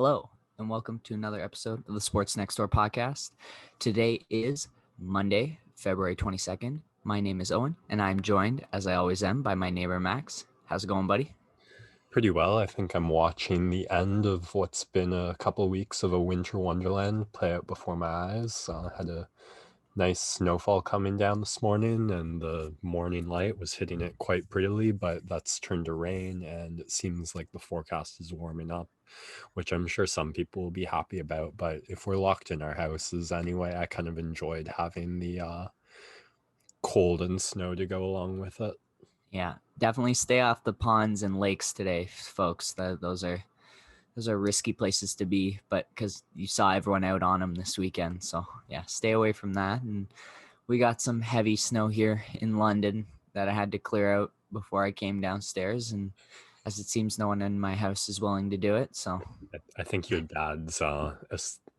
Hello, and welcome to another episode of the Sports Next Door podcast. Today is Monday, February 22nd. My name is Owen, and I'm joined, as I always am, by my neighbor Max. How's it going, buddy? Pretty well. I think I'm watching the end of what's been a couple of weeks of a winter wonderland play out before my eyes. Had a nice snowfall coming down this morning, and the morning light was hitting it quite prettily, but that's turned to rain, and it seems like the forecast is warming up, which I'm sure some people will be happy about. But if we're locked in our houses anyway, I kind of enjoyed having the cold and snow to go along with it. Yeah, definitely stay off the ponds and lakes today, folks. Those are risky places to be, but because you saw everyone out on them this weekend. So yeah, stay away from that. And we got some heavy snow here in London that I had to clear out before I came downstairs. And as it seems, no one in my house is willing to do it. So I think your dad's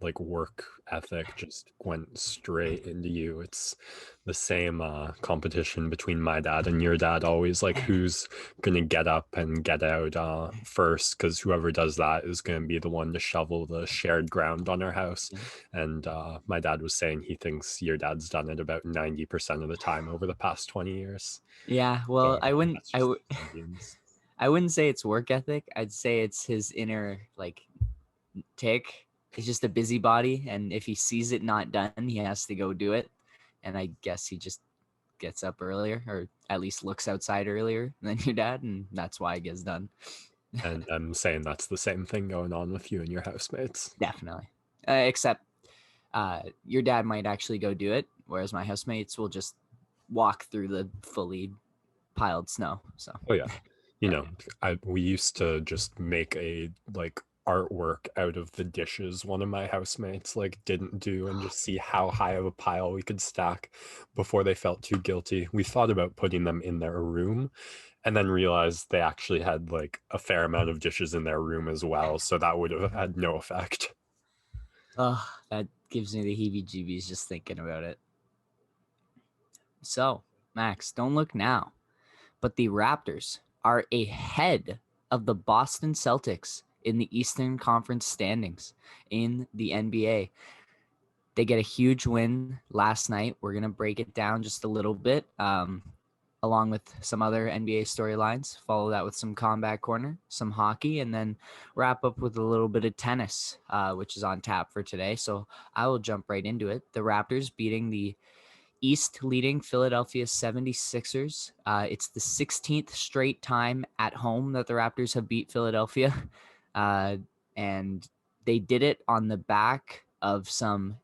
like work ethic just went straight into you. It's the same competition between my dad and your dad, always like who's gonna get up and get out first, because whoever does that is gonna be the one to shovel the shared ground on our house. And my dad was saying he thinks your dad's done it about 90% of the time over the past 20 years. yeah, well, So that's just genes. I wouldn't say it's work ethic. I'd say it's his inner tick. He's just a busybody, and if he sees it not done, he has to go do it. And I guess he just gets up earlier, or at least looks outside earlier than your dad, and that's why it gets done. And I'm saying that's the same thing going on with you and your housemates. Definitely. Except your dad might actually go do it, whereas my housemates will just walk through the fully piled snow. So Oh yeah. We used to just make a artwork out of the dishes one of my housemates didn't do, and just see how high of a pile we could stack before they felt too guilty. We thought about putting them in their room, and then realized they actually had a fair amount of dishes in their room as well, so that would have had no effect. oh, that gives me the heebie-jeebies just thinking about it. So, Max, don't look now, but the Raptors are ahead of the Boston Celtics in the Eastern Conference standings in the NBA. They get a huge win last night. We're going to break it down just a little bit, along with some other NBA storylines. Follow that with some Combat Corner, some hockey, and then wrap up with a little bit of tennis, which is on tap for today. So I will jump right into it. The Raptors beating the East leading Philadelphia 76ers. It's the 16th straight time at home that the Raptors have beat Philadelphia. And they did it on the back of some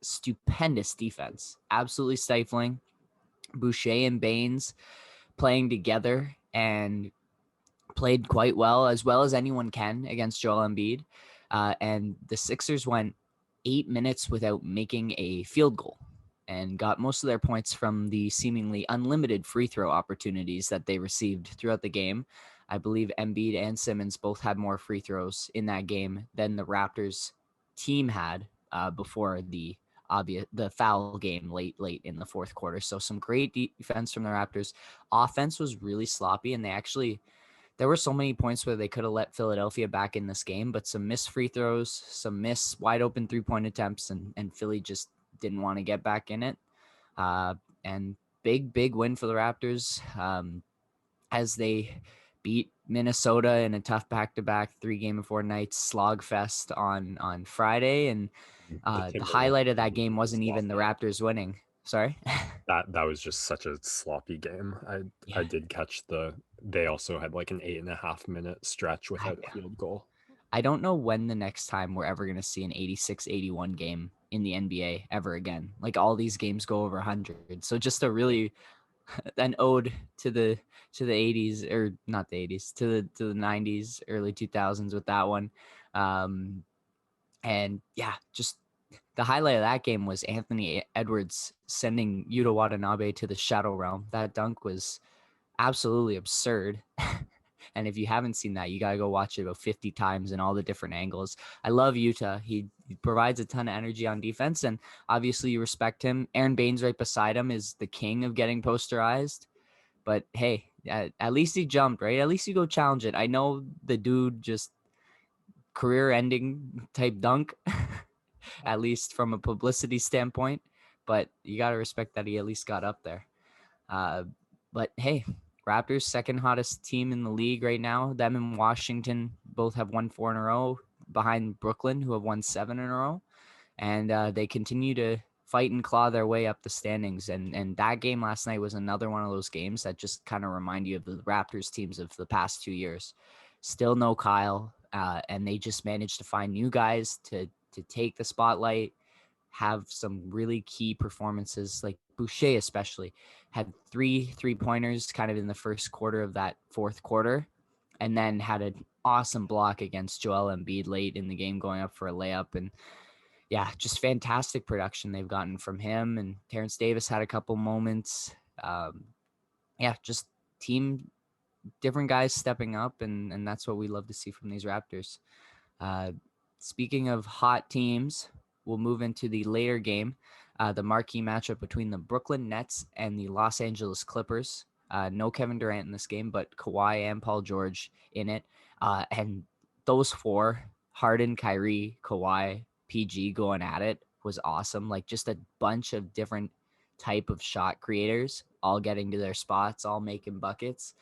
stupendous defense. Absolutely stifling. Boucher and Baines playing together and played quite well as anyone can against Joel Embiid. And the Sixers went 8 minutes without making a field goal and got most of their points from the seemingly unlimited free throw opportunities that they received throughout the game. I believe Embiid and Simmons both had more free throws in that game than the Raptors team had before the foul game late in the fourth quarter. So some great defense from the Raptors. Offense was really sloppy, and there were so many points where they could have let Philadelphia back in this game, but some missed free throws, some missed wide open 3-point attempts, and Philly just didn't want to get back in it. And big win for the Raptors as they beat Minnesota in a tough back-to-back 3 game of 4 nights slog fest on Friday. And the highlight of that game wasn't even the Raptors winning. Sorry. That was just such a sloppy game. I did catch they also had an 8.5 minute stretch without a field goal. I don't know when the next time we're ever going to see an 86-81 game in the NBA ever again. All these games go over 100. So just a really an ode to the 80s, or not the 80s, to the 90s, early 2000s with that one. And yeah, just the highlight of that game was Anthony Edwards sending Yuta Watanabe to the Shadow Realm. That dunk was absolutely absurd. And if you haven't seen that, you got to go watch it about 50 times in all the different angles. I love Yuta. He provides a ton of energy on defense, and obviously you respect him. Aaron Baines right beside him is the king of getting posterized. But hey, at least he jumped, right? At least you go challenge it. I know the dude just career-ending type dunk, at least from a publicity standpoint. But you got to respect that he at least got up there. But hey, Raptors, second hottest team in the league right now. Them and Washington both have won 4 in a row behind Brooklyn, who have won 7 in a row. And they continue to fight and claw their way up the standings. And that game last night was another one of those games that just kind of remind you of the Raptors teams of the past 2 years. Still no Kyle, and they just managed to find new guys to take the spotlight, have some really key performances, like Boucher especially had 3 3-pointers kind of in the first quarter of that fourth quarter, and then had an awesome block against Joel Embiid late in the game going up for a layup. And yeah, just fantastic production they've gotten from him. And Terrence Davis had a couple moments. Just team, different guys stepping up, and that's what we love to see from these Raptors. Speaking of hot teams, we'll move into the later game, the marquee matchup between the Brooklyn Nets and the Los Angeles Clippers. No Kevin Durant in this game, but Kawhi and Paul George in it. And those 4, Harden, Kyrie, Kawhi, PG going at it was awesome. Like just a bunch of different type of shot creators, all getting to their spots, all making buckets.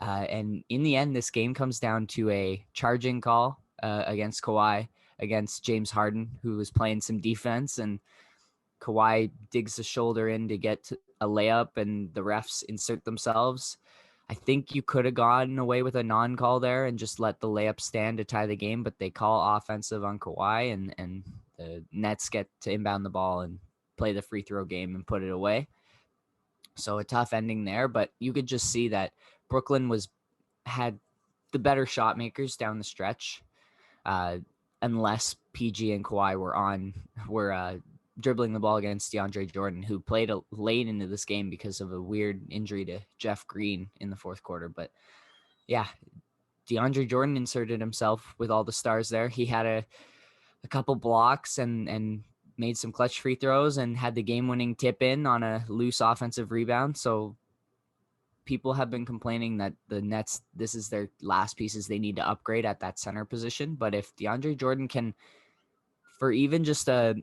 And in the end, this game comes down to a charging call against Kawhi, against James Harden, who was playing some defense, and Kawhi digs the shoulder in to get to a layup, and the refs insert themselves. I think you could have gone away with a non-call there and just let the layup stand to tie the game, but they call offensive on Kawhi, and the Nets get to inbound the ball and play the free throw game and put it away. So a tough ending there, but you could just see that Brooklyn had the better shot makers down the stretch, unless PG and Kawhi were dribbling the ball against DeAndre Jordan, who played late into this game because of a weird injury to Jeff Green in the fourth quarter. But yeah, DeAndre Jordan inserted himself with all the stars there. He had a couple blocks and made some clutch free throws and had the game-winning tip in on a loose offensive rebound. So people have been complaining that the Nets, this is their last pieces they need to upgrade at that center position. But if DeAndre Jordan can, for even just half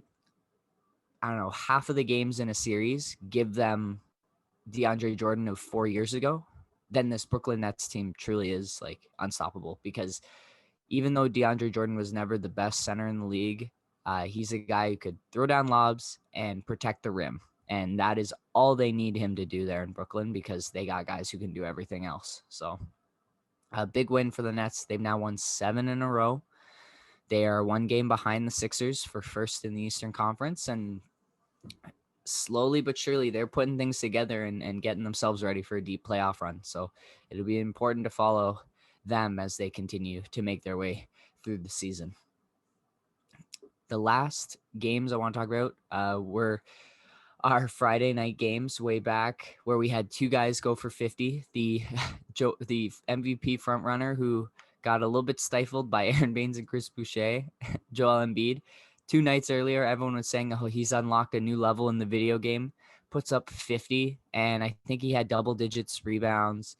of the games in a series, give them DeAndre Jordan of 4 years ago, then this Brooklyn Nets team truly is like unstoppable. Because even though DeAndre Jordan was never the best center in the league, he's a guy who could throw down lobs and protect the rim. And that is all they need him to do there in Brooklyn, because they got guys who can do everything else. So a big win for the Nets. They've now won 7 in a row. They are 1 game behind the Sixers for first in the Eastern Conference. And slowly but surely, they're putting things together and getting themselves ready for a deep playoff run. So it'll be important to follow them as they continue to make their way through the season. The last games I want to talk about were our Friday night games way back, where we had 2 guys go for 50. The MVP frontrunner who got a little bit stifled by Aaron Baines and Chris Boucher, Joel Embiid. 2 nights earlier, everyone was saying, oh, he's unlocked a new level in the video game, puts up 50, and I think he had double digits rebounds,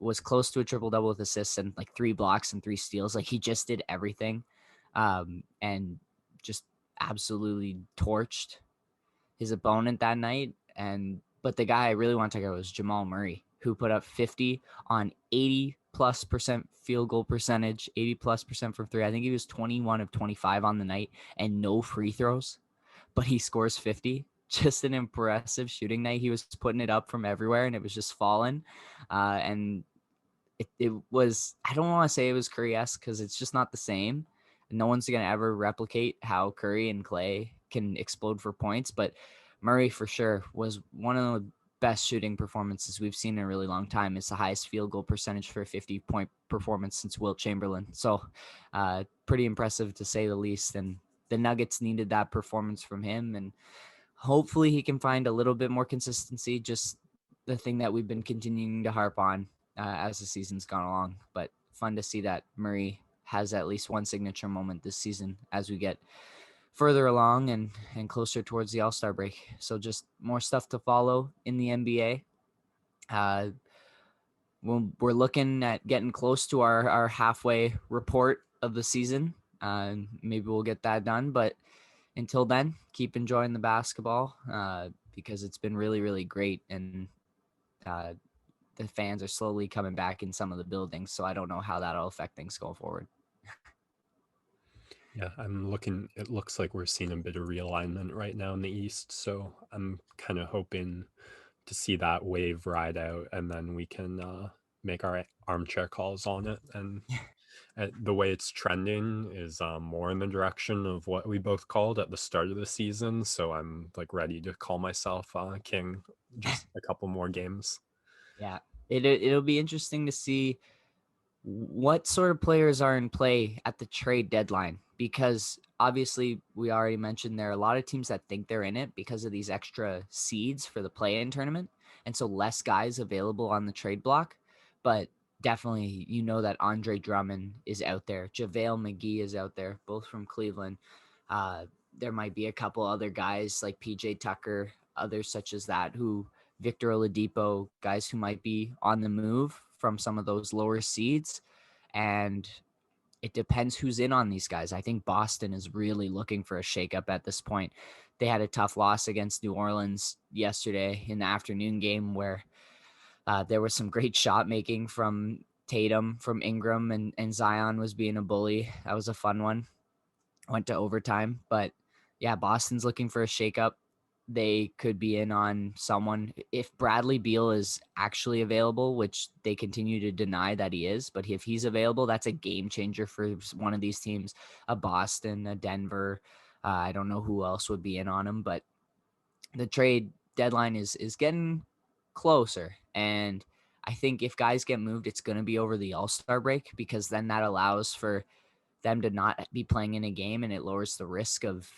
was close to a triple-double with assists and like 3 blocks and 3 steals. Like he just did everything, and just absolutely torched his opponent that night. But the guy I really want to talk about was Jamal Murray, who put up 50 on 80+% field goal percentage, 80+% from 3. I think he was 21 of 25 on the night and no free throws, but he scores 50. Just an impressive shooting night. He was putting it up from everywhere and it was just falling. And it was, I don't want to say it was Curry-esque because it's just not the same. No one's going to ever replicate how Curry and Clay can explode for points, but Murray for sure was one of the best shooting performances we've seen in a really long time. It's the highest field goal percentage for a 50-point performance since Wilt Chamberlain. So pretty impressive to say the least. And the Nuggets needed that performance from him. And hopefully he can find a little bit more consistency, just the thing that we've been continuing to harp on as the season's gone along. But fun to see that Murray has at least one signature moment this season as we get further along and closer towards the All-Star break. So just more stuff to follow in the NBA. We're looking at getting close to our halfway report of the season. Maybe we'll get that done. But until then, keep enjoying the basketball because it's been really, really great. And the fans are slowly coming back in some of the buildings. So I don't know how that'll affect things going forward. Yeah, it looks like we're seeing a bit of realignment right now in the East. So I'm kind of hoping to see that wave ride out, and then we can make our armchair calls on it. And the way it's trending is more in the direction of what we both called at the start of the season. So I'm like ready to call myself king just a couple more games. Yeah, it'll be interesting to see what sort of players are in play at the trade deadline, because obviously we already mentioned there are a lot of teams that think they're in it because of these extra seeds for the play-in tournament, and so less guys available on the trade block. But definitely, that Andre Drummond is out there, JaVale McGee is out there, both from Cleveland. There might be a couple other guys like PJ Tucker, others such as that, who Victor Oladipo, guys who might be on the move from some of those lower seeds. And it depends who's in on these guys. I think Boston is really looking for a shakeup at this point. They had a tough loss against New Orleans yesterday in the afternoon game where there was some great shot making from Tatum, from Ingram, and Zion was being a bully. That was a fun one. Went to overtime. But yeah, Boston's looking for a shakeup. They could be in on someone if Bradley Beal is actually available, which they continue to deny that he is. But if he's available, that's a game changer for one of these teams, a Boston, a Denver. I don't know who else would be in on him, but the trade deadline is getting closer. And I think if guys get moved, it's going to be over the All-Star break, because then that allows for them to not be playing in a game, and it lowers the risk of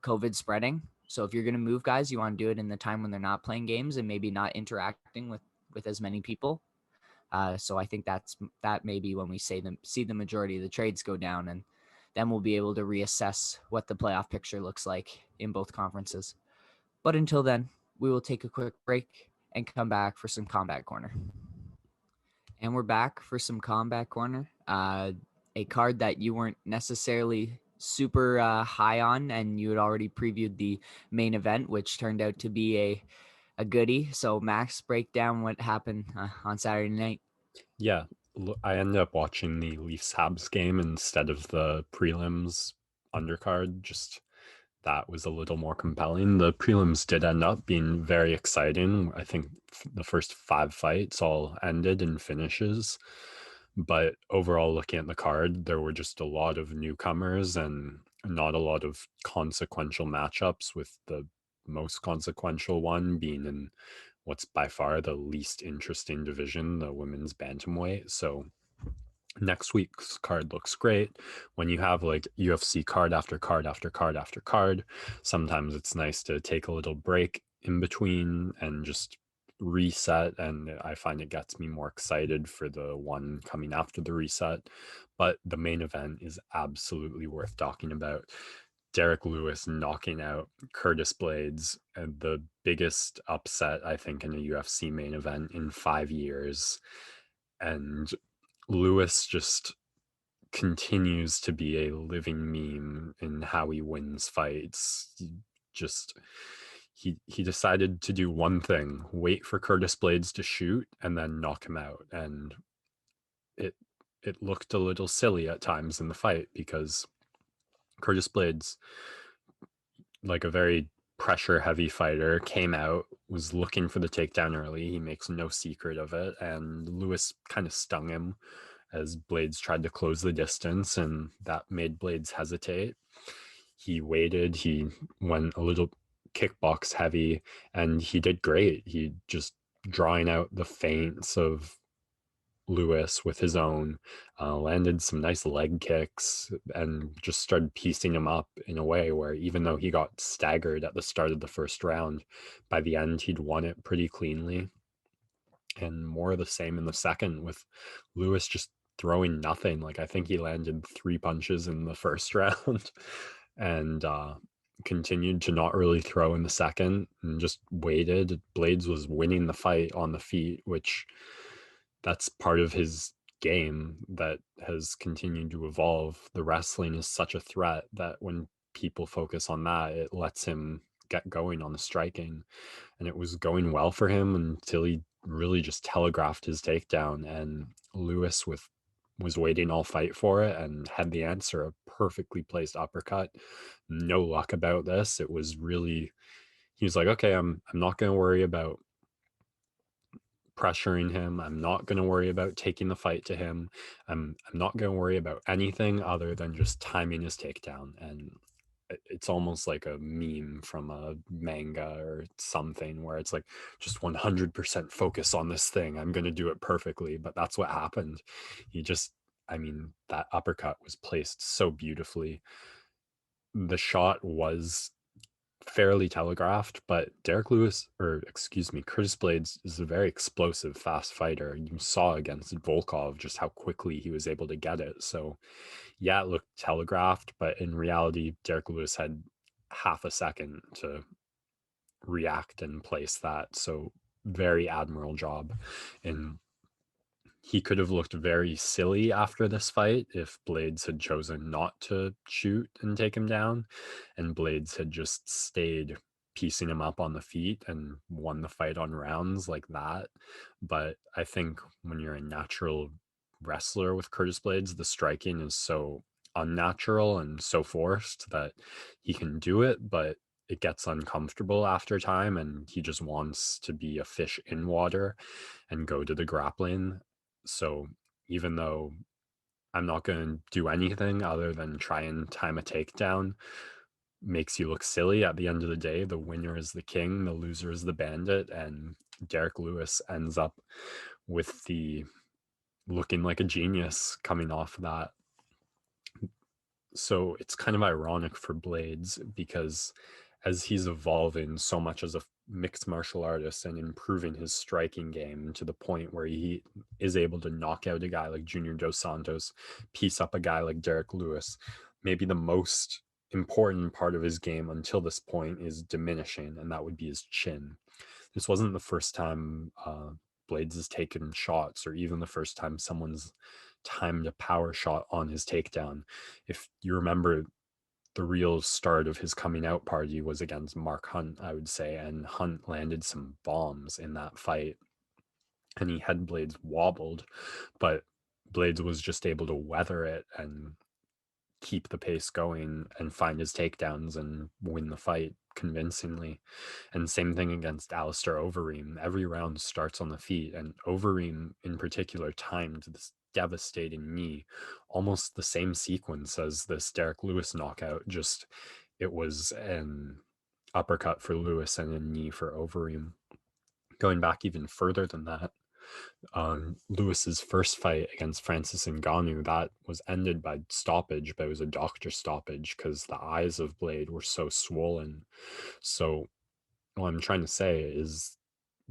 COVID spreading. So if you're going to move guys, you want to do it in the time when they're not playing games and maybe not interacting with as many people. So I think that may be when we see the majority of the trades go down, and then we'll be able to reassess what the playoff picture looks like in both conferences. But until then, we will take a quick break and come back for some Combat Corner. And we're back for some Combat Corner, a card that you weren't necessarily super high on, and you had already previewed the main event, which turned out to be a goodie. So Max, break down what happened on Saturday night. Yeah, I ended up watching the Leafs Habs game instead of the prelims undercard. Just that was a little more compelling. The prelims did end up being very exciting. I think the first 5 fights all ended in finishes. But overall, looking at the card, there were just a lot of newcomers and not a lot of consequential matchups, with the most consequential one being in what's by far the least interesting division, the women's bantamweight. So next week's card looks great. When you have like UFC card after card after card after card, sometimes it's nice to take a little break in between and just reset, and I find it gets me more excited for the one coming after the reset. But the main event is absolutely worth talking about. Derrick Lewis knocking out Curtis Blaydes, and the biggest upset, I think, in a UFC main event in 5 years. And Lewis just continues to be a living meme in how he wins fights. He decided to do one thing: wait for Curtis Blaydes to shoot and then knock him out. And it looked a little silly at times in the fight, because Curtis Blaydes, like a very pressure heavy fighter, came out, was looking for the takedown early. He makes no secret of it, and Lewis kind of stung him as Blaydes tried to close the distance, and that made Blaydes hesitate. He waited, he went a little kickbox heavy, and he did great. He just drawing out the feints of Lewis with his own, landed some nice leg kicks, and just started piecing him up in a way where, even though he got staggered at the start of the first round, by the end he'd won it pretty cleanly. And more of the same in the second, with Lewis just throwing nothing. Like, I think he landed 3 punches in the first round, and continued to not really throw in the second, and just waited. Blaydes was winning the fight on the feet, which that's part of his game that has continued to evolve. The wrestling is such a threat that when people focus on that, it lets him get going on the striking. And it was going well for him until he really just telegraphed his takedown, and Lewis was waiting all fight for it and had the answer, a perfectly placed uppercut. No luck about this. It was really, he was like, okay, I'm not going to worry about pressuring him. I'm not going to worry about taking the fight to him. I'm not going to worry about anything other than just timing his takedown. And it's almost like a meme from a manga or something where it's like, just 100% focus on this thing. I'm going to do it perfectly. But that's what happened. He just, I mean, that uppercut was placed so beautifully. The shot was fairly telegraphed, but Derrick Lewis, or excuse me, Curtis Blaydes is a very explosive, fast fighter. You saw against Volkov just how quickly he was able to get it. So yeah, it looked telegraphed, but in reality, Derrick Lewis had half a second to react and place that. So very admirable job. And he could have looked very silly after this fight if Blaydes had chosen not to shoot and take him down, and Blaydes had just stayed piecing him up on the feet and won the fight on rounds like that. But I think when you're a natural wrestler with Curtis Blaydes, the striking is so unnatural and so forced that he can do it, but it gets uncomfortable after time, and he just wants to be a fish in water and go to the grappling. So even though I'm not going to do anything other than try and time a takedown, makes you look silly. At the end of the day, the winner is the king, the loser is the bandit, and Derrick Lewis ends up with the looking like a genius coming off that. So it's kind of ironic for Blaydes because as he's evolving so much as a mixed martial artist and improving his striking game to the point where he is able to knock out a guy like Junior Dos Santos, piece up a guy like Derrick Lewis, maybe the most important part of his game until this point is diminishing, and that would be his chin. This wasn't the first time Blaydes has taken shots, or even the first time someone's timed a power shot on his takedown. If you remember, the real start of his coming out party was against Mark Hunt, I would say, and Hunt landed some bombs in that fight, and he had Blaydes wobbled, but Blaydes was just able to weather it and keep the pace going and find his takedowns and win the fight convincingly. And same thing against Alistair Overeem. Every round starts on the feet, and Overeem in particular timed this devastating knee, almost the same sequence as this Derrick Lewis knockout, just it was an uppercut for Lewis and a knee for Overeem. Going back even further than that, Lewis's first fight against Francis Ngannou, that was ended by stoppage, but it was a doctor stoppage because the eyes of Blade were so swollen. So what I'm trying to say is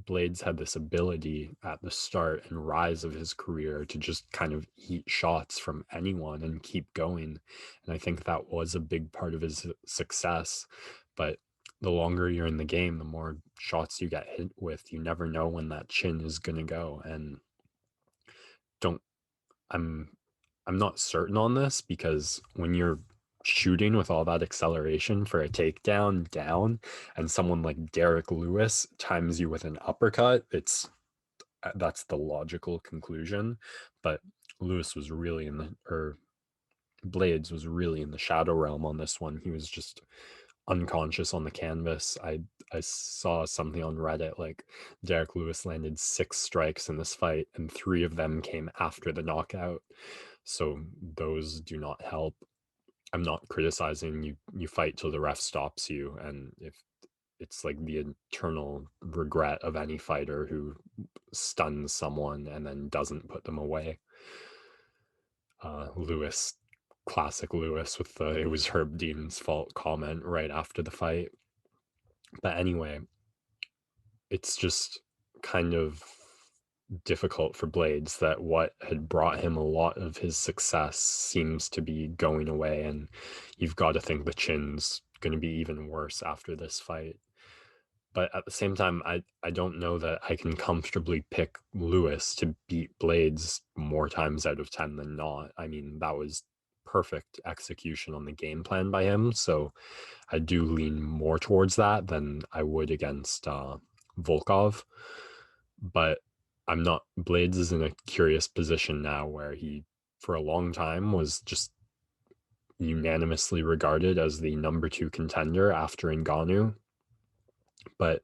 Blaydes had this ability at the start and rise of his career to just kind of eat shots from anyone and keep going. And I think that was a big part of his success. But the longer you're in the game, the more shots you get hit with. You never know when that chin is going to go. And don't, I'm not certain on this, because when you're shooting with all that acceleration for a takedown down and someone like Derrick Lewis times you with an uppercut, that's the logical conclusion. But Lewis was really Blaydes was really in the shadow realm on this one. He was just unconscious on the canvas. I saw something on Reddit like Derrick Lewis landed 6 strikes in this fight, and 3 of them came after the knockout. So those do not help. I'm not criticizing you. You fight till the ref stops you, and if it's like the eternal regret of any fighter who stuns someone and then doesn't put them away. Lewis, classic Lewis with the "it was Herb Dean's fault" comment right after the fight. But anyway, it's just kind of difficult for Blaydes that what had brought him a lot of his success seems to be going away, and you've got to think the chin's going to be even worse after this fight. But at the same time, I don't know that I can comfortably pick Lewis to beat Blaydes more times out of 10 than not. I mean, that was perfect execution on the game plan by him. So I do lean more towards that than I would against Volkov. But I'm not. Blaydes is in a curious position now where he, for a long time, was just unanimously regarded as the number 2 contender after Ngannou. But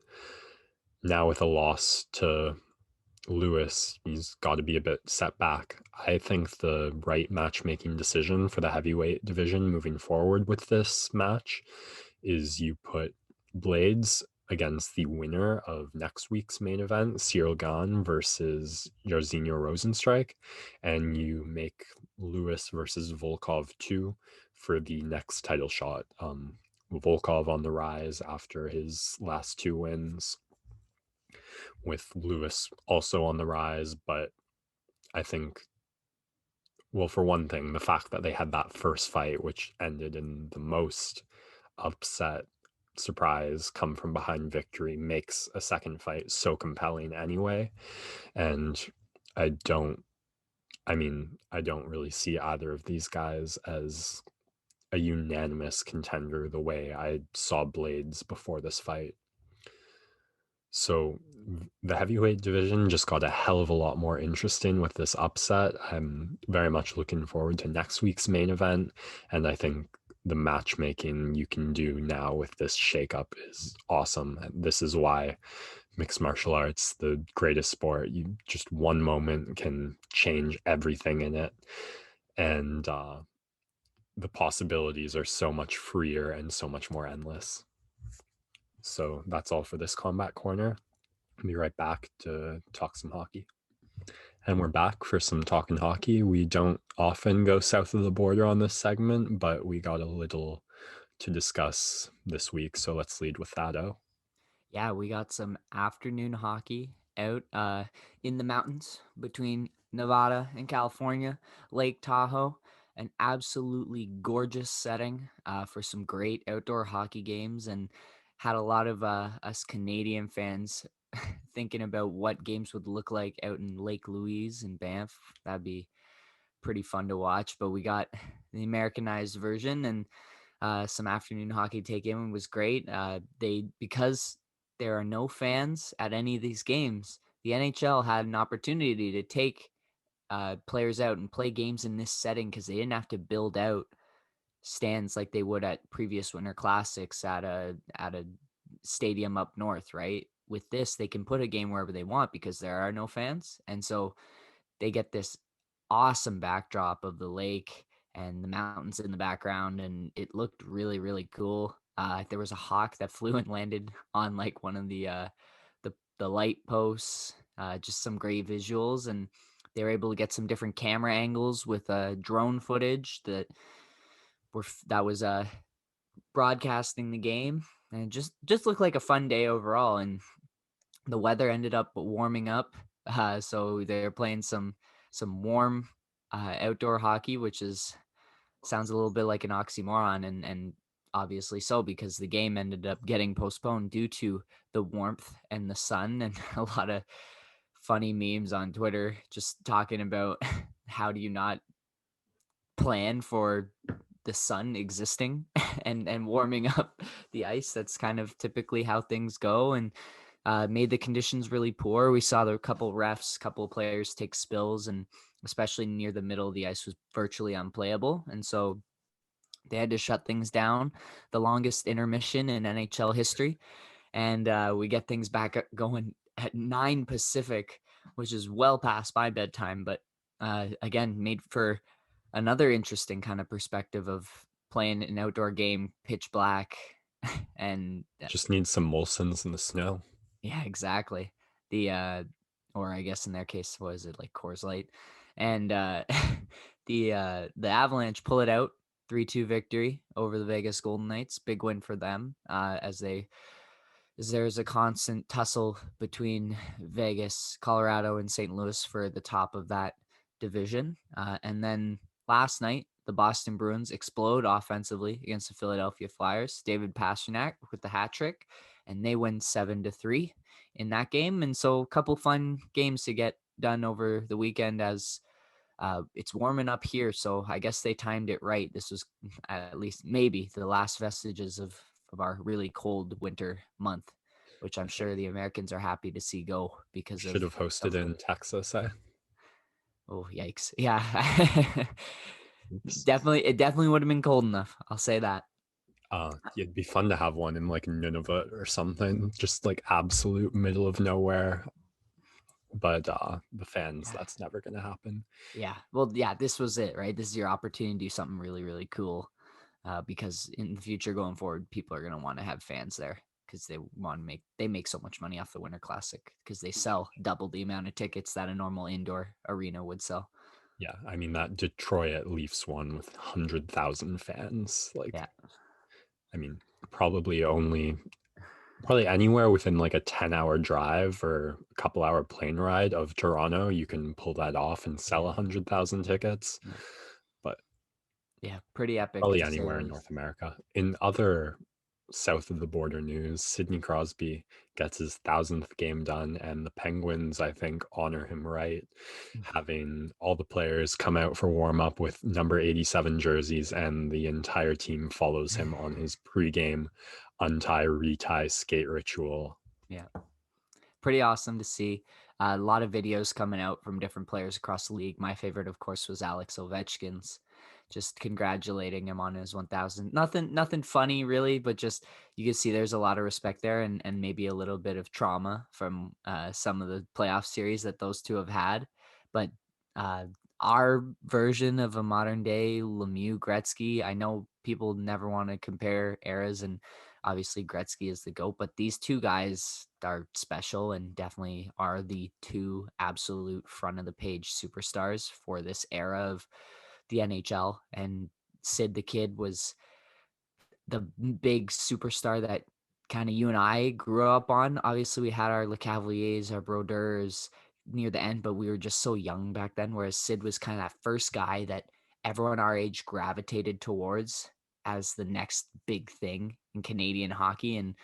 now with a loss to Lewis, he's got to be a bit set back. I think the right matchmaking decision for the heavyweight division moving forward with this match is you put Blaydes against the winner of next week's main event, Cyril Gane versus Jairzinho Rosenstrike, and you make Lewis versus Volkov 2 for the next title shot. Volkov on the rise after his last 2 wins, with Lewis also on the rise. But I think, well, for one thing, the fact that they had that first fight, which ended in the most upset surprise come from behind victory, makes a second fight so compelling anyway. And I don't really see either of these guys as a unanimous contender the way I saw Blaydes before this fight. So the heavyweight division just got a hell of a lot more interesting with this upset. I'm very much looking forward to next week's main event, and I think the matchmaking you can do now with this shakeup is awesome. This is why mixed martial arts, the greatest sport, you just one moment can change everything in it, and the possibilities are so much freer and so much more endless. So that's all for this Combat Corner. I'll be right back to talk some hockey. And we're back for some Talkin Hockey. We don't often go south of the border on this segment, but we got a little to discuss this week, so let's lead with that. Yeah, we got some afternoon hockey out in the mountains between Nevada and California, Lake Tahoe. An absolutely gorgeous setting for some great outdoor hockey games, and had a lot of us Canadian fans thinking about what games would look like out in Lake Louise and Banff. That'd be pretty fun to watch. But we got the Americanized version, and some afternoon hockey take in was great. Because there are no fans at any of these games, the NHL had an opportunity to take players out and play games in this setting because they didn't have to build out stands like they would at previous Winter Classics at a stadium up north, right? With this, they can put a game wherever they want because there are no fans, and so they get this awesome backdrop of the lake and the mountains in the background, and it looked really, really cool. There was a hawk that flew and landed on like one of the light posts. Just some great visuals, and they were able to get some different camera angles with drone footage that was broadcasting the game, and just looked like a fun day overall. And the weather ended up warming up, so they're playing some warm outdoor hockey, which sounds a little bit like an oxymoron, and obviously so, because the game ended up getting postponed due to the warmth and the sun. And a lot of funny memes on Twitter just talking about how do you not plan for the sun existing and warming up the ice. That's kind of typically how things go, and made the conditions really poor. We saw a couple players take spills, and especially near the middle, the ice was virtually unplayable. And so they had to shut things down, the longest intermission in NHL history. And we get things back going at 9 Pacific, which is well past my bedtime. But again, made for another interesting kind of perspective of playing an outdoor game, pitch black, and Just need some Molsons in the snow. yeah, exactly. Or I guess in their case, was it like Coors Light? And the Avalanche pull it out, 3-2 victory over the Vegas Golden Knights. Big win for them. As there's a constant tussle between Vegas, Colorado, and St. Louis for the top of that division. And then last night, the Boston Bruins explode offensively against the Philadelphia Flyers. David Pastrnak with the hat trick. and they win 7-3 in that game. And so a couple fun games to get done over the weekend as it's warming up here. So I guess they timed it right. This was at least maybe the last vestiges of our really cold winter month, which I'm sure the Americans are happy to see go because Should have hosted in Texas. Oh, yikes. Yeah. Oops. It definitely would have been cold enough. I'll say that. It'd be fun to have one in like Nunavut or something, just like absolute middle of nowhere. But the fans, Yeah. that's never going to happen. Yeah. Well, yeah, this was it, right? This is your opportunity to do something really, really cool. Because in the future going forward, people are going to want to have fans there because they make so much money off the Winter Classic because they sell double the amount of tickets that a normal indoor arena would sell. Yeah, I mean that Detroit Leafs one with 100,000 fans. Like, Yeah. I mean, probably anywhere within like a 10-hour drive or a couple-hour plane ride of Toronto, you can pull that off and sell 100,000 tickets. Yeah. But Yeah, pretty epic probably to say anywhere the in least. North America. In other south of the border news, Sidney Crosby gets his 1,000th game done, and the Penguins, I think, honor him right, having all the players come out for warm up with number 87 jerseys, and the entire team follows him on his pregame untie, retie skate ritual. Yeah. Pretty awesome to see. A lot of videos coming out from different players across the league. My favorite, of course, was Alex Ovechkin's, just congratulating him on his 1,000. Nothing funny really, but just you can see there's a lot of respect there, and maybe a little bit of trauma from some of the playoff series that those two have had. But uh, our version of a modern day Lemieux Gretzky, I know people never want to compare eras, and obviously Gretzky is the GOAT, but these two guys are special and definitely are the two absolute front of the page superstars for this era of the NHL. And Sid the Kid was the big superstar that kind of you and I grew up on. Obviously, we had our Le Cavaliers, our Brodeurs near the end, but we were just so young back then. Whereas Sid was kind of that first guy that everyone our age gravitated towards as the next big thing in Canadian hockey. And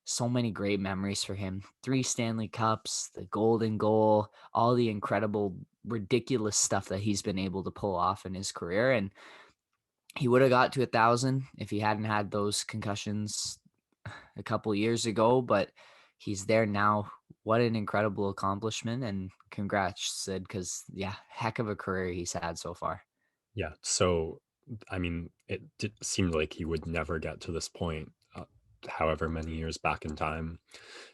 so many great memories for him. 3 Stanley Cups, the golden goal, all the incredible, ridiculous stuff that he's been able to pull off in his career. And he would have got to 1,000 if he hadn't had those concussions a couple years ago, but he's there now. What an incredible accomplishment, and congrats, Sid, because yeah, heck of a career he's had so far. Yeah, so I mean, seemed like he would never get to this point, however many years back in time.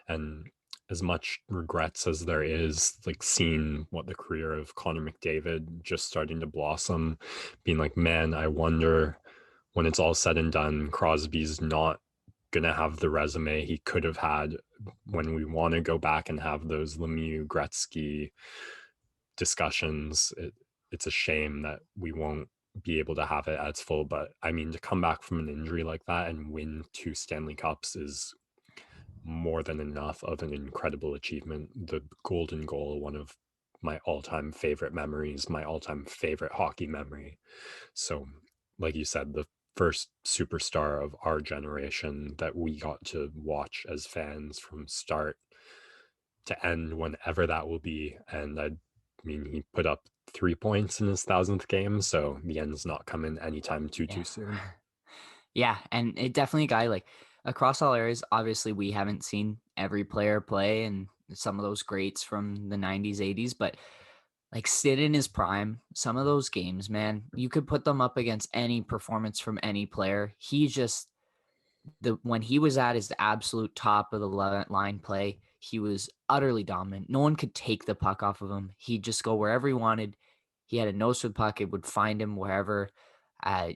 And as much regrets as there is, like seeing what the career of Connor McDavid just starting to blossom, being like, man, I wonder when it's all said and done, Crosby's not gonna have the resume he could have had when we want to go back and have those Lemieux Gretzky discussions. It's a shame that we won't be able to have it at its full. But I mean, to come back from an injury like that and win 2 Stanley Cups is more than enough of an incredible achievement. The golden goal, one of my all-time favorite memories, my all-time favorite hockey memory. So, like you said, the first superstar of our generation that we got to watch as fans from start to end, whenever that will be. And I mean, he put up 3 points in his 1,000th game, so the end's not coming anytime too Yeah. soon. Yeah, and it definitely a guy like across all areas. Obviously, we haven't seen every player play and some of those greats from the 90s, 80s, but like Sid in his prime, some of those games, man, you could put them up against any performance from any player. He just when he was at his absolute top of the line play, he was utterly dominant. No one could take the puck off of him. He'd just go wherever he wanted. He had a nose for the puck. It would find him wherever.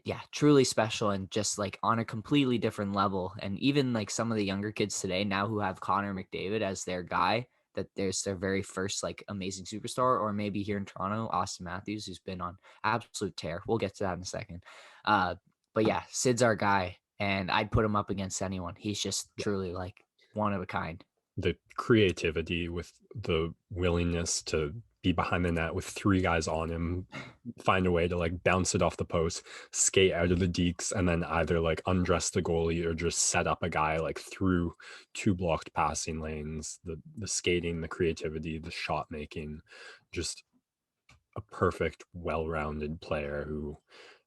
Yeah, truly special and just like on a completely different level. And even like some of the younger kids today now who have Connor McDavid as their guy, that there's their very first like amazing superstar, or maybe here in Toronto, Austin Matthews, who's been on absolute tear. We'll get to that in a second. But yeah, Sid's our guy, and I'd put him up against anyone. He's just Yeah. truly like one of a kind. The creativity with the willingness to be behind the net with 3 guys on him, find a way to like bounce it off the post, skate out of the deeks, and then either like undress the goalie or just set up a guy like through 2 blocked passing lanes. The skating, the creativity, the shot making, just a perfect, well-rounded player who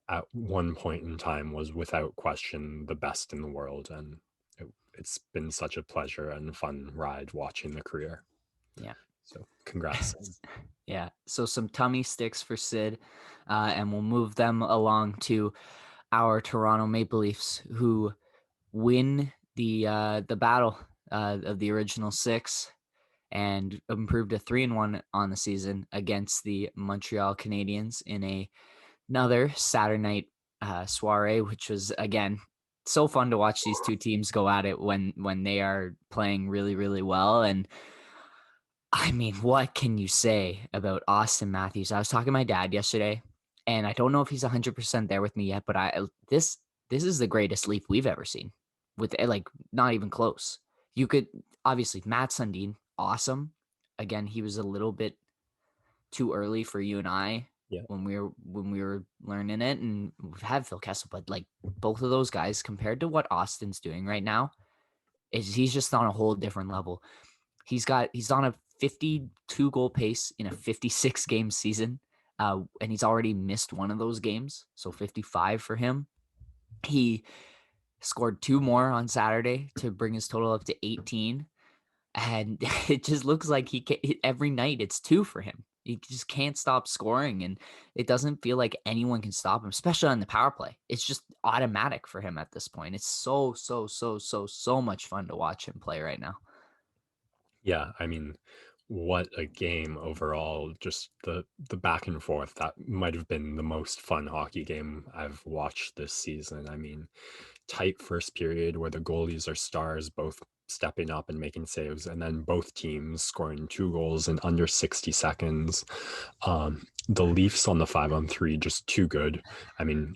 at one point in time was without question the best in the world. And it's been such a pleasure and fun ride watching the career. Yeah. So congrats. Yeah. So some tummy sticks for Sid, and we'll move them along to our Toronto Maple Leafs, who win the battle of the original 6 and improved to 3-1 on the season against the Montreal Canadiens in another Saturday night soiree, which was again so fun to watch these two teams go at it when they are playing really, really well. And I mean, what can you say about Austin Matthews? I was talking to my dad yesterday, and I don't know if he's 100% there with me yet, but this is the greatest Leaf we've ever seen, with like not even close. You could obviously Matt Sundin, awesome. Again, he was a little bit too early for you and I when we were learning it, and we've had Phil Kessel, but like both of those guys compared to what Austin's doing right now, he's just on a whole different level. He's on a 52 goal pace in a 56 game season, and he's already missed one of those games, so 55 for him. He scored 2 more on Saturday to bring his total up to 18, and it just looks like every night it's 2 for him. He just can't stop scoring, and it doesn't feel like anyone can stop him, especially on the power play. It's just automatic for him at this point. It's so much fun to watch him play right now. Yeah, I mean, what a game overall. Just the back and forth. That might have been the most fun hockey game I've watched this season. I mean, tight first period where the goalies are stars, both stepping up and making saves, and then both teams scoring 2 goals in under 60 seconds. The Leafs on the 5-on-3 just too good. I mean,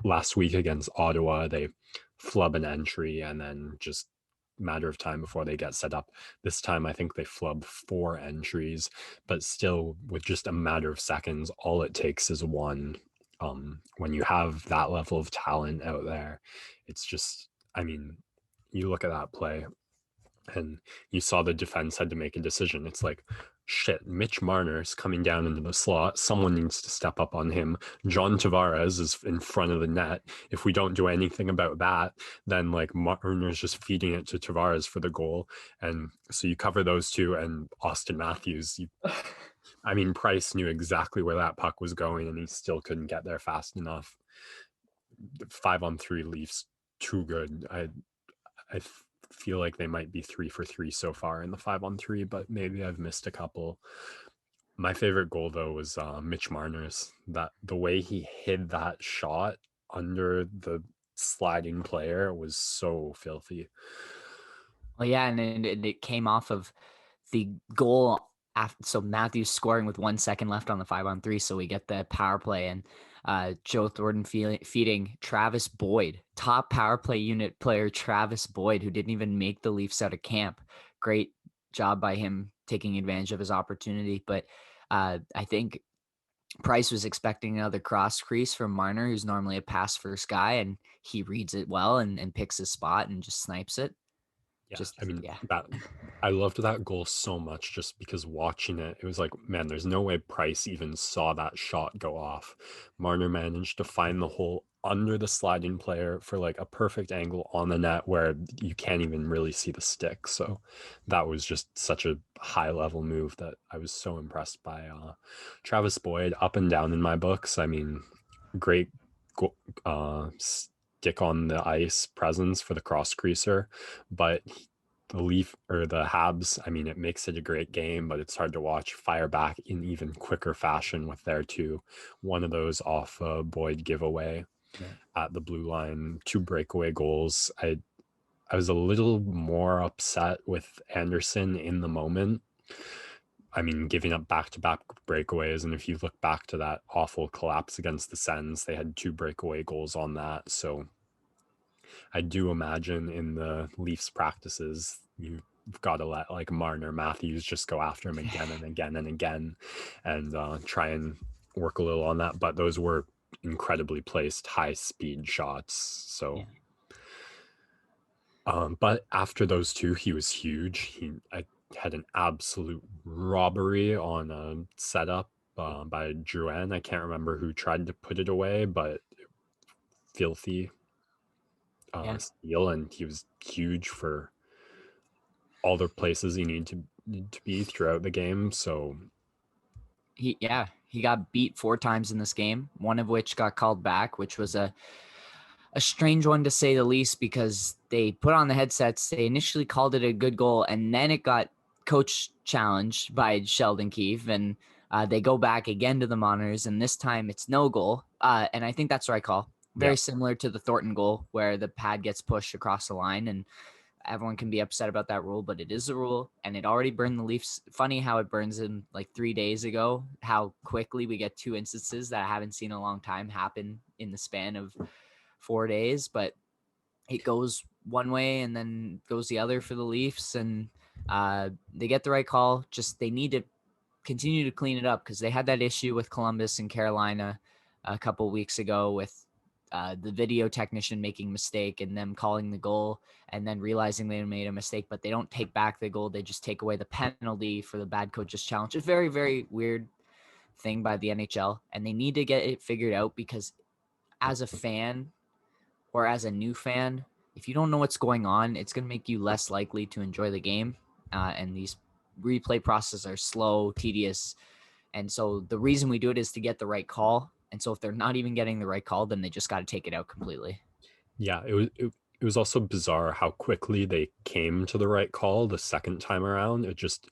last week against Ottawa, they flub an entry and then just matter of time before they get set up. This time, I think they flub 4 entries, but still with just a matter of seconds, all it takes is 1. When you have that level of talent out there, it's just, I mean, you look at that play and you saw the defense had to make a decision. It's like, shit, Mitch Marner's coming down into the slot. Someone needs to step up on him. John Tavares is in front of the net. If we don't do anything about that, then like Marner's just feeding it to Tavares for the goal. And so you cover those 2, and Austin Matthews, I mean, Price knew exactly where that puck was going, and he still couldn't get there fast enough. 5-on-3 Leafs, too good. I feel like they might be 3 for 3 so far in the 5-on-3, but maybe I've missed a couple. My favorite goal though was Mitch Marner's. That the way he hid that shot under the sliding player was so filthy. Well, yeah, and it came off of the goal after, so Matthews scoring with 1 second left on the 5-on-3, so we get the power play, and Joe Thornton feeding Travis Boyd, top power play unit player Travis Boyd, who didn't even make the Leafs out of camp. Great job by him taking advantage of his opportunity, but I think Price was expecting another cross crease from Marner, who's normally a pass first guy, and he reads it well and picks his spot and just snipes it. Yeah, Just I mean, yeah. I loved that goal so much just because watching it, it was like, man, there's no way Price even saw that shot go off. Marner managed to find the hole under the sliding player for like a perfect angle on the net where you can't even really see the stick. So that was just such a high level move that I was so impressed by. Travis Boyd, up and down in my books. I mean, great stick on the ice presence for the cross creaser, but the Leaf or the Habs, I mean, it makes it a great game, but it's hard to watch fire back in even quicker fashion with their 2. One of those off a Boyd giveaway at the blue line, 2 breakaway goals. I was a little more upset with Anderson in the moment. I mean, giving up back-to-back breakaways, and if you look back to that awful collapse against the Sens, they had 2 breakaway goals on that. So I do imagine in the Leafs practices, you got to let like Marner Matthews just go after him again and again and again, and try and work a little on that. But those were incredibly placed high speed shots. So, but after those two, he was huge. I had an absolute robbery on a setup by Drouin. I can't remember who tried to put it away, but filthy steal, and he was huge for all the places he needed to be throughout the game. So he got beat 4 times in this game, one of which got called back, which was a strange one to say the least, because they put on the headsets. They initially called it a good goal, and then it got coach challenged by Sheldon Keefe, and they go back again to the monitors, and this time it's no goal. And I think that's the right call. Very similar to the Thornton goal, where the pad gets pushed across the line, and everyone can be upset about that rule, but it is a rule, and it already burned the Leafs. Funny how it burns in like 3 days ago, how quickly we get 2 instances that I haven't seen in a long time happen in the span of 4 days, but it goes one way and then goes the other for the Leafs, and they get the right call. Just they need to continue to clean it up, because they had that issue with Columbus and Carolina a couple weeks ago with the video technician making a mistake and them calling the goal and then realizing they made a mistake, but they don't take back the goal. They just take away the penalty for the bad coach's challenge. It's a very, very weird thing by the NHL, and they need to get it figured out, because as a fan or as a new fan, if you don't know what's going on, it's going to make you less likely to enjoy the game. And these replay processes are slow, tedious. And so the reason we do it is to get the right call. And so if they're not even getting the right call, then they just got to take it out completely. Yeah, it was also bizarre how quickly they came to the right call the second time around. It just,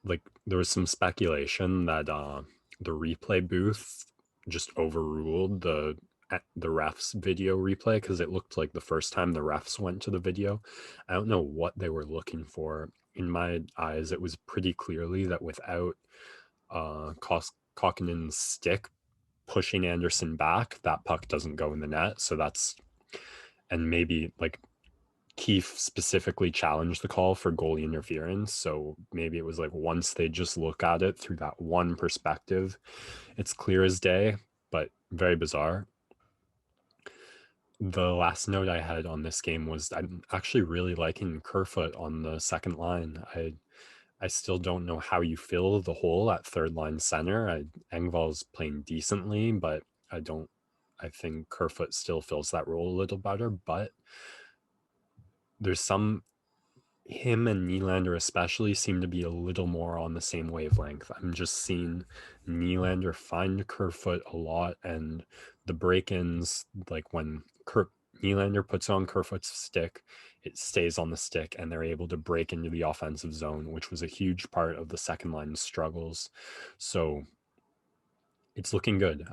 like, there was some speculation that the replay booth just overruled the refs video replay, because it looked like the first time the refs went to the video. I don't know what they were looking for. In my eyes, it was pretty clearly that without Kokkinen's stick pushing Anderson back, that puck doesn't go in the net. So that's, and maybe like Keefe specifically challenged the call for goalie interference. So maybe it was like, once they just look at it through that one perspective, it's clear as day, but very bizarre. The last note I had on this game was I'm actually really liking Kerfoot on the second line. I still don't know how you fill the hole at third line center. Engvall's playing decently, but I think Kerfoot still fills that role a little better, but there's him and Nylander especially seem to be a little more on the same wavelength. I'm just seeing Nylander find Kerfoot a lot, and the break-ins, like when Nylander puts on Kerfoot's stick, it stays on the stick, and they're able to break into the offensive zone, which was a huge part of the second line's struggles. So it's looking good.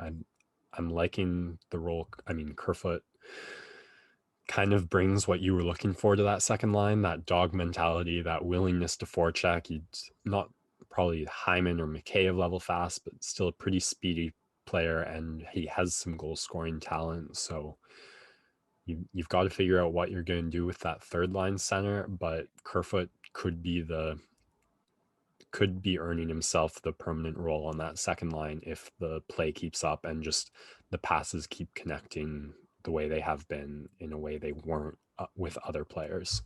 I'm liking the role. I mean, Kerfoot kind of brings what you were looking for to that second line, that dog mentality, that willingness to forecheck. He's not probably Hyman or Mikheyev level fast, but still a pretty speedy player, and he has some goal scoring talent. So you've got to figure out what you're going to do with that third line center, but Kerfoot could be earning himself the permanent role on that second line if the play keeps up and just the passes keep connecting the way they have been, in a way they weren't with other players.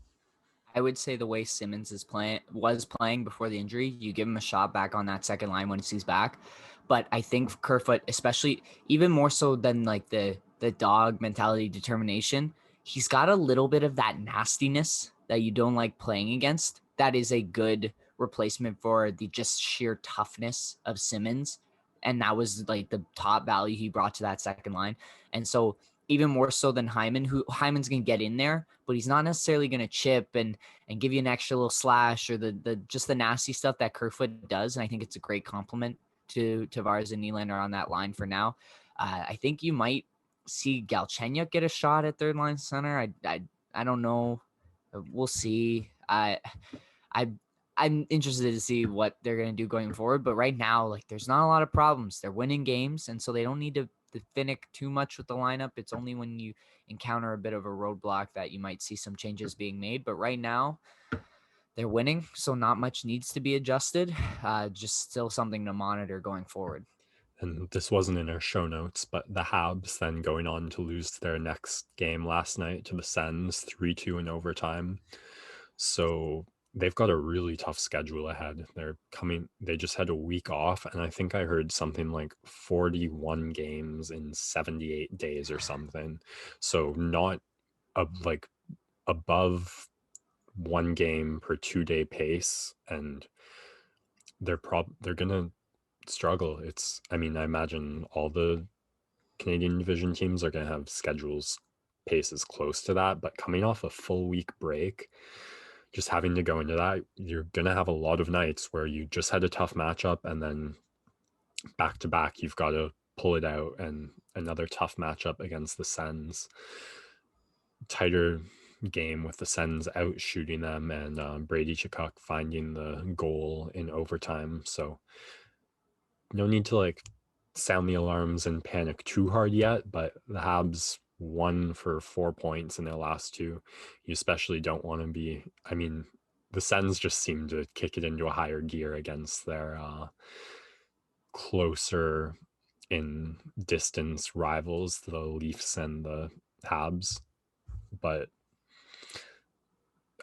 I would say the way Simmons was playing before the injury, you give him a shot back on that second line when he's back. But I think Kerfoot, especially even more so than like the dog mentality determination, he's got a little bit of that nastiness that you don't like playing against. That is a good replacement for the just sheer toughness of Simmons. And that was like the top value he brought to that second line. And so even more so than Hyman's going to get in there, but he's not necessarily going to chip and give you an extra little slash or the just the nasty stuff that Kerfoot does. And I think it's a great compliment to Tavares and Nylander on that line for now. I think you might see Galchenyuk get a shot at third line center. I don't know. We'll see. I'm interested to see what they're going to do going forward. But right now, like, there's not a lot of problems. They're winning games, and so they don't need to finick too much with the lineup. It's only when you encounter a bit of a roadblock that you might see some changes being made. But right now, they're winning, so not much needs to be adjusted. Just still something to monitor going forward. And this wasn't in our show notes, but the Habs then going on to lose their next game last night to the Sens 3-2 in overtime. So they've got a really tough schedule ahead. They just had a week off, and I think I heard something like 41 games in 78 days or something. So not like above one game per 2-day pace, and they're gonna struggle. I imagine all the Canadian division teams are gonna have schedules paces close to that, but coming off a full week break, just having to go into that, you're gonna have a lot of nights where you just had a tough matchup, and then back to back you've got to pull it out, and another tough matchup against the Sens. Tighter game with the Sens out shooting them, and Brady Tkachuk finding the goal in overtime. So no need to like sound the alarms and panic too hard yet, but the Habs won for 4 points in their last two. You especially don't want to be, the Sens just seem to kick it into a higher gear against their closer in distance rivals, the Leafs and the Habs. But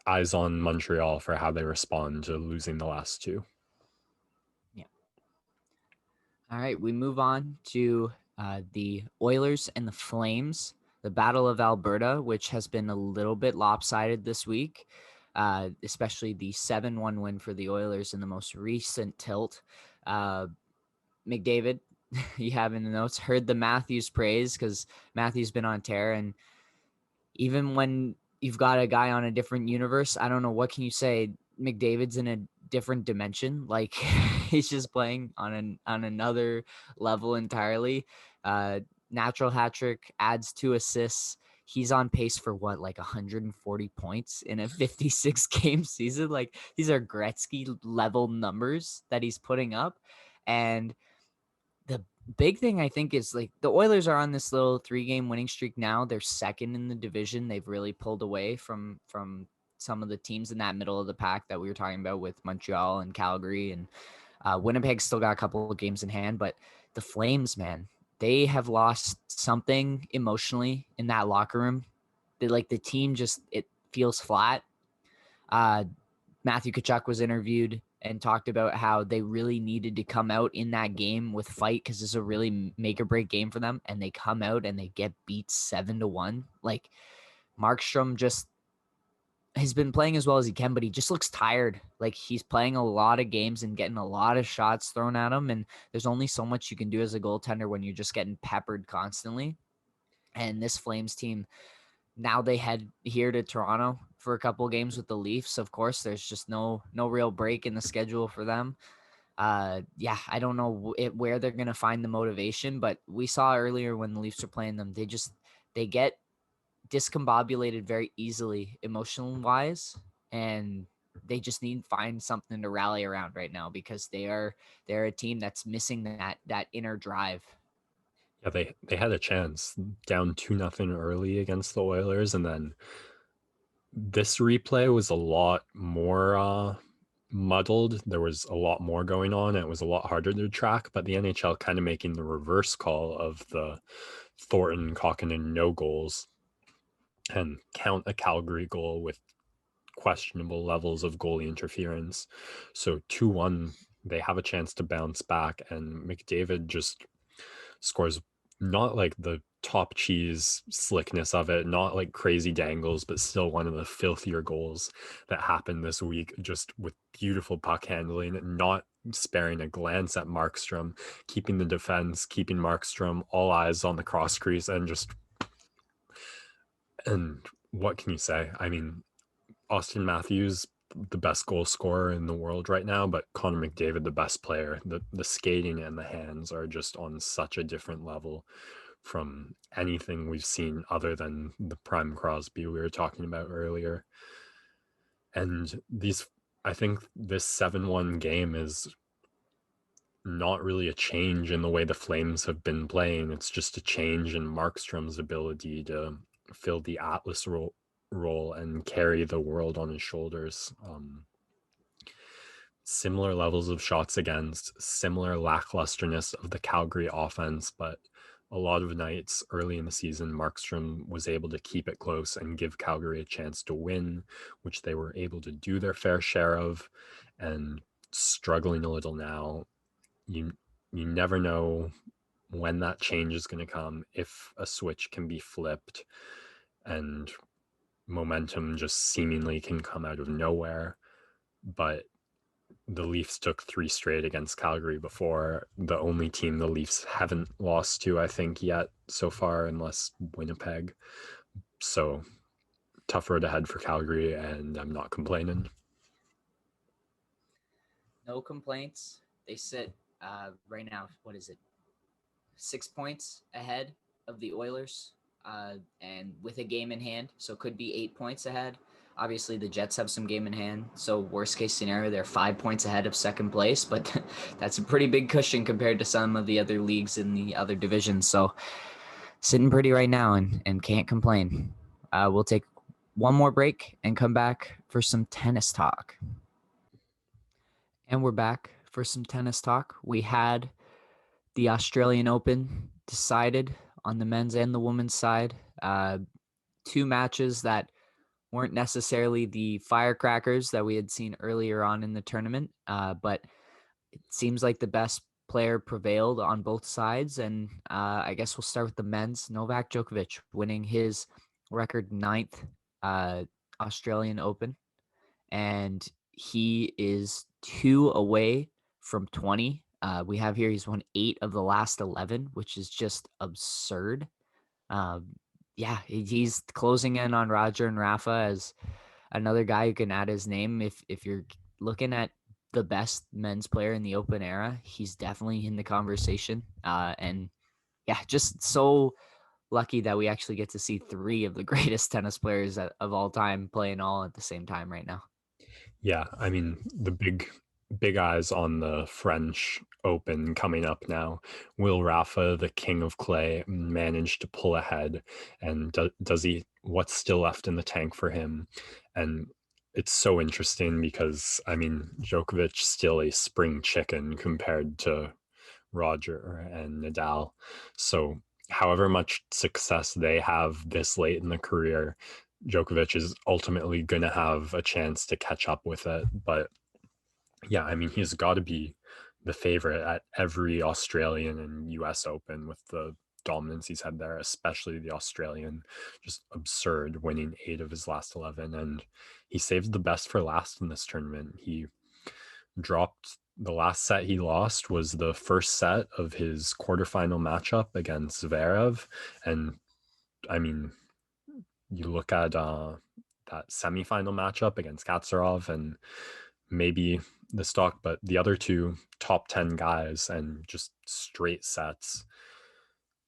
eyes on Montreal for how they respond to losing the last two. Yeah. All right, we move on to the Oilers and the Flames, the Battle of Alberta, which has been a little bit lopsided this week, especially the 7-1 win for the Oilers in the most recent tilt. McDavid, you have in the notes, heard the Matthews praise because Matthews been on tear, and even when you've got a guy on a different universe, I don't know, what can you say? McDavid's in a different dimension. Like he's just playing on another level entirely. Natural hat trick, adds 2 assists. He's on pace for what, like 140 points in a 56 game season. Like these are Gretzky level numbers that he's putting up. And the big thing I think is like the Oilers are on this little 3-game winning streak now. They're second in the division. They've really pulled away from some of the teams in that middle of the pack that we were talking about with Montreal and Calgary, and Winnipeg still got a couple of games in hand. But the Flames, man, they have lost something emotionally in that locker room. The team just, it feels flat. Matthew Tkachuk was interviewed and talked about how they really needed to come out in that game with fight because it's a really make or break game for them. And they come out and they get beat 7-1. Like Markstrom just has been playing as well as he can, but he just looks tired. Like he's playing a lot of games and getting a lot of shots thrown at him. And there's only so much you can do as a goaltender when you're just getting peppered constantly. And this Flames team, now they head here to Toronto for a couple of games with the Leafs. Of course, there's just no real break in the schedule for them. I don't know where they're going to find the motivation, but we saw earlier when the Leafs are playing them, they get discombobulated very easily emotional wise, and they just need to find something to rally around right now because they're a team that's missing that inner drive. Yeah, they had a chance down 2-0 early against the Oilers, and then this replay was a lot more muddled. There was a lot more going on, and it was a lot harder to track, but the NHL kind of making the reverse call of the Thornton Kokkinen no goals and count a Calgary goal with questionable levels of goalie interference. So 2-1, they have a chance to bounce back, and McDavid just scores not like the top cheese slickness of it, not like crazy dangles, but still one of the filthier goals that happened this week, just with beautiful puck handling, not sparing a glance at Markstrom, keeping the defense, keeping Markstrom all eyes on the cross crease, and what can you say? Austin Matthews, the best goal scorer in the world right now, but Connor McDavid, the best player. The skating and the hands are just on such a different level from anything we've seen other than the prime Crosby we were talking about earlier. And I think this 7-1 game is not really a change in the way the Flames have been playing. It's just a change in Markstrom's ability to fill the Atlas role and carry the world on his shoulders. similar levels of shots against, similar lacklusterness of the Calgary offense, but a lot of nights early in the season, Markstrom was able to keep it close and give Calgary a chance to win, which they were able to do their fair share of. And struggling a little now, you never know when that change is going to come, if a switch can be flipped, and momentum just seemingly can come out of nowhere. But the Leafs took 3 straight against Calgary before. The only team the Leafs haven't lost to, I think, yet so far, unless Winnipeg. So tough road ahead for Calgary, and I'm not complaining. No complaints. They sit right now, what is it? 6 points ahead of the Oilers, and with a game in hand, so could be 8 points ahead. Obviously, the Jets have some game in hand, so worst case scenario, they're 5 points ahead of second place, but that's a pretty big cushion compared to some of the other leagues in the other divisions. So sitting pretty right now and can't complain. We'll take one more break and come back for some tennis talk. And we're back for some tennis talk. We had the Australian Open decided on the men's and the women's side. 2 matches that weren't necessarily the firecrackers that we had seen earlier on in the tournament, but it seems like the best player prevailed on both sides. And I guess we'll start with the men's. Novak Djokovic winning his record 9th Australian Open, and he is 2 away from 20. We have here he's won 8 of the last 11, which is just absurd. Yeah, he's closing in on Roger and Rafa as another guy who can add his name. If you're looking at the best men's player in the Open era, he's definitely in the conversation. And yeah, just so lucky that we actually get to see 3 of the greatest tennis players of all time playing all at the same time right now. Yeah, I mean, the big eyes on the French Open coming up now. Will Rafa, the king of clay, manage to pull ahead? And does he, what's still left in the tank for him? And it's so interesting because, I mean, Djokovic still a spring chicken compared to Roger and Nadal. So however much success they have this late in the career, Djokovic is ultimately going to have a chance to catch up with it. But yeah, I mean, he's got to be the favorite at every Australian and US Open with the dominance he's had there, especially the Australian. Just absurd, winning 8 of his last 11. And he saved the best for last in this tournament. He dropped the last set he lost was the first set of his quarterfinal matchup against Zverev. And I mean, you look at that semifinal matchup against Katsarov and maybe the stock, but the other 2 top 10 guys and just straight sets.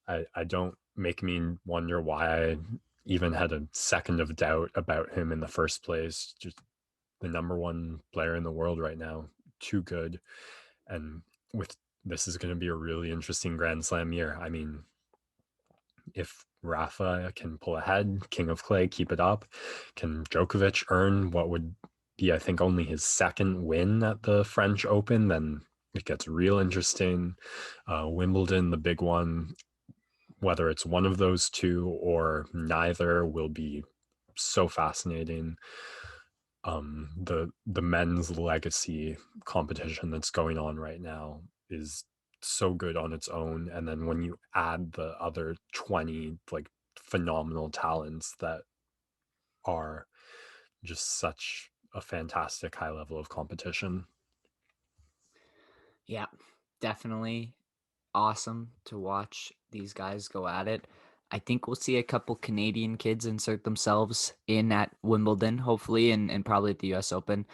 I don't make me wonder why I even had a second of doubt about him in the first place. Just the number 1 player in the world right now. Too good. And with this is going to be a really interesting Grand Slam year. I mean, if Rafa can pull ahead, King of Clay, keep it up, can Djokovic earn what would be, I think, only his second win at the French Open, then it gets real interesting. Wimbledon, the big one, whether it's one of those 2 or neither, will be so fascinating. The men's legacy competition that's going on right now is so good on its own, and then when you add the other 20 like phenomenal talents that are just such a fantastic high level of competition. Yeah, definitely awesome to watch these guys go at it. I think we'll see a couple Canadian kids insert themselves in at Wimbledon, hopefully, and probably at the US Open.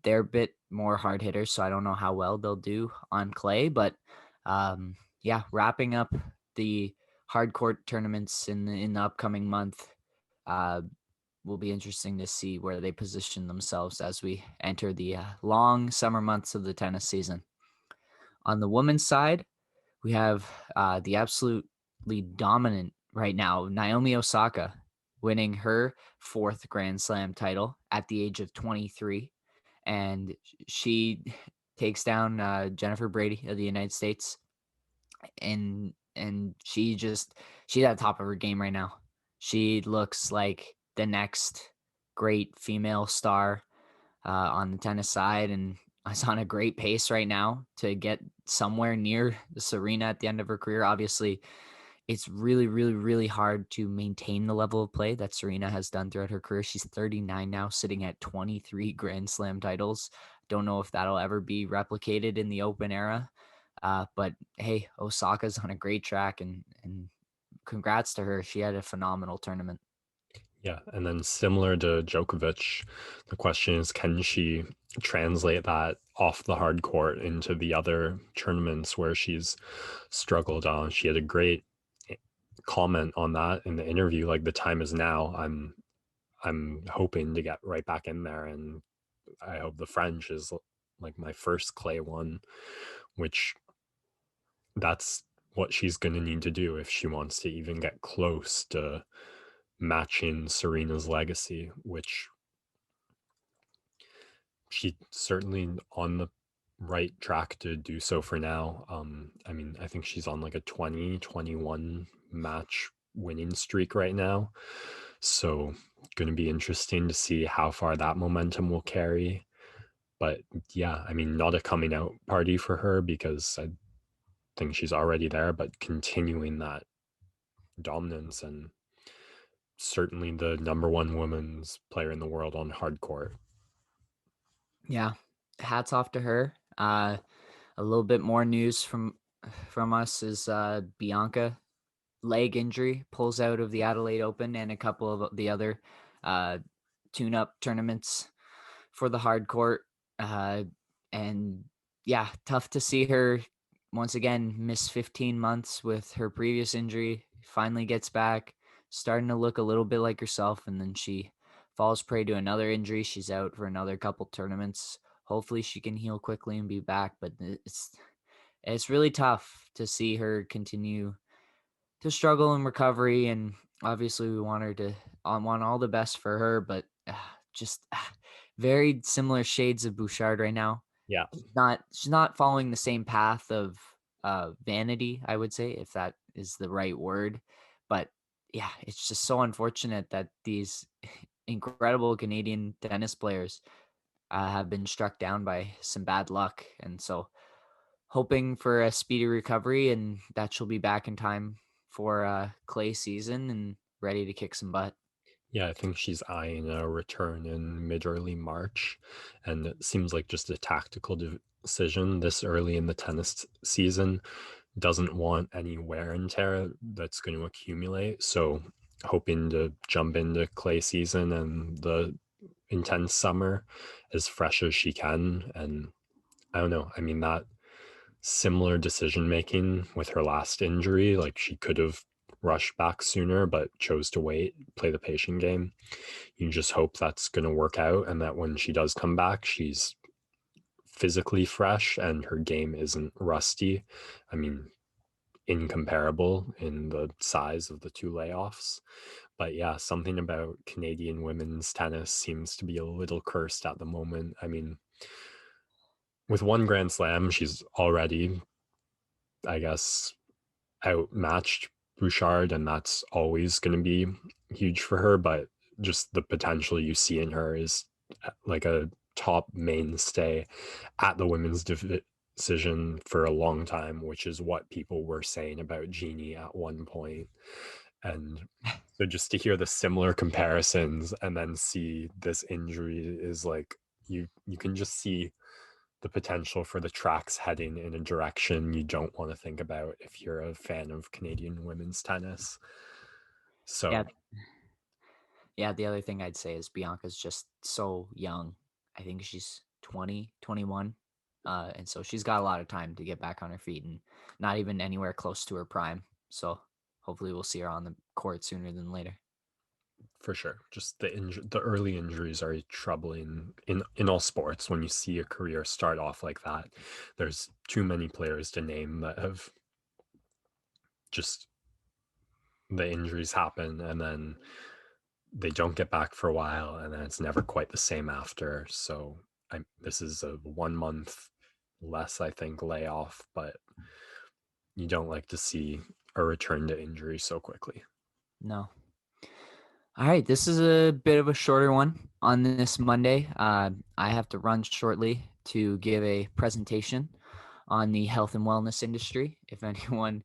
They're a bit more hard hitters, so I don't know how well they'll do on clay. But yeah, wrapping up the hard court tournaments in the upcoming month will be interesting to see where they position themselves as we enter the long summer months of the tennis season. On the women's side, we have the absolutely dominant right now, Naomi Osaka, winning her 4th Grand Slam title at the age of 23. and she takes down Jennifer Brady of the United States, and she's at the top of her game right now. She looks like the next great female star on the tennis side, and is on a great pace right now to get somewhere near Serena at the end of her career. Obviously, it's really, really, really hard to maintain the level of play that Serena has done throughout her career. She's 39 now, sitting at 23 Grand Slam titles. Don't know if that'll ever be replicated in the Open era. But hey, Osaka's on a great track, and congrats to her. She had a phenomenal tournament. Yeah, and then similar to Djokovic, the question is, can she translate that off the hard court into the other tournaments where she's struggled on? She had a great comment on that in the interview, like, the time is now. I'm hoping to get right back in there, and I hope the French is like my first clay one, which that's what she's going to need to do if she wants to even get close to matching Serena's legacy, which she certainly on the right track to do so for now. I mean, I think she's on like a 20-21 match winning streak right now. So going to be interesting to see how far that momentum will carry. But yeah, I mean, not a coming out party for her because I think she's already there, but continuing that dominance, and certainly the number one women's player in the world on hard court. Yeah, hats off to her. A little bit more news from us is Bianca, leg injury, pulls out of the Adelaide Open and a couple of the other uh, tune-up tournaments for the hard court. And yeah, tough to see her once again miss 15 months with her previous injury. Finally gets back, starting to look a little bit like herself, and then she falls prey to another injury. She's out for another couple tournaments. Hopefully she can heal quickly and be back, but it's really tough to see her continue to struggle in recovery. And obviously we want her to want all the best for her, but just very similar shades of Bouchard right now. Yeah. She's not following the same path of vanity, I would say, if that is the right word. But yeah, it's just so unfortunate that these incredible Canadian tennis players have been struck down by some bad luck. And so hoping for a speedy recovery and that she'll be back in time for clay season and ready to kick some butt. Yeah, I think she's eyeing a return in mid-early March, and it seems like just a tactical decision this early in the tennis season. Doesn't want any wear and tear that's going to accumulate, so hoping to jump into clay season and the intense summer as fresh as she can. And I don't know, I mean, that similar decision making with her last injury, like she could have rushed back sooner but chose to wait, play the patient game. You just hope that's going to work out, and that when she does come back, she's physically fresh and her game isn't rusty. I mean, incomparable in the size of the two layoffs. But yeah, something about Canadian women's tennis seems to be a little cursed at the moment. I mean, with one Grand Slam, she's already, I guess, outmatched Bouchard, and that's always going to be huge for her. But just the potential you see in her is like a top mainstay at the women's division for a long time, which is what people were saying about Jeannie at one point. And so just to hear the similar comparisons and then see this injury is like, you can just see the potential for the tracks heading in a direction you don't want to think about if you're a fan of Canadian women's tennis. So Yeah. Yeah. The other thing I'd say is Bianca's just so young. I think she's 20, 21. And so she's got a lot of time to get back on her feet and not even anywhere close to her prime. So hopefully we'll see her on the court sooner than later. for sure, just the early injuries are troubling in all sports. When you see a career start off like that, there's too many players to name that have just, the injuries happen and then they don't get back for a while, and then it's never quite the same after. So this is a 1 month less, I think, layoff, but you don't like to see a return to injury so quickly. No. All right, this is a bit of a shorter one on this Monday. I have to run shortly to give a presentation on the health and wellness industry, if anyone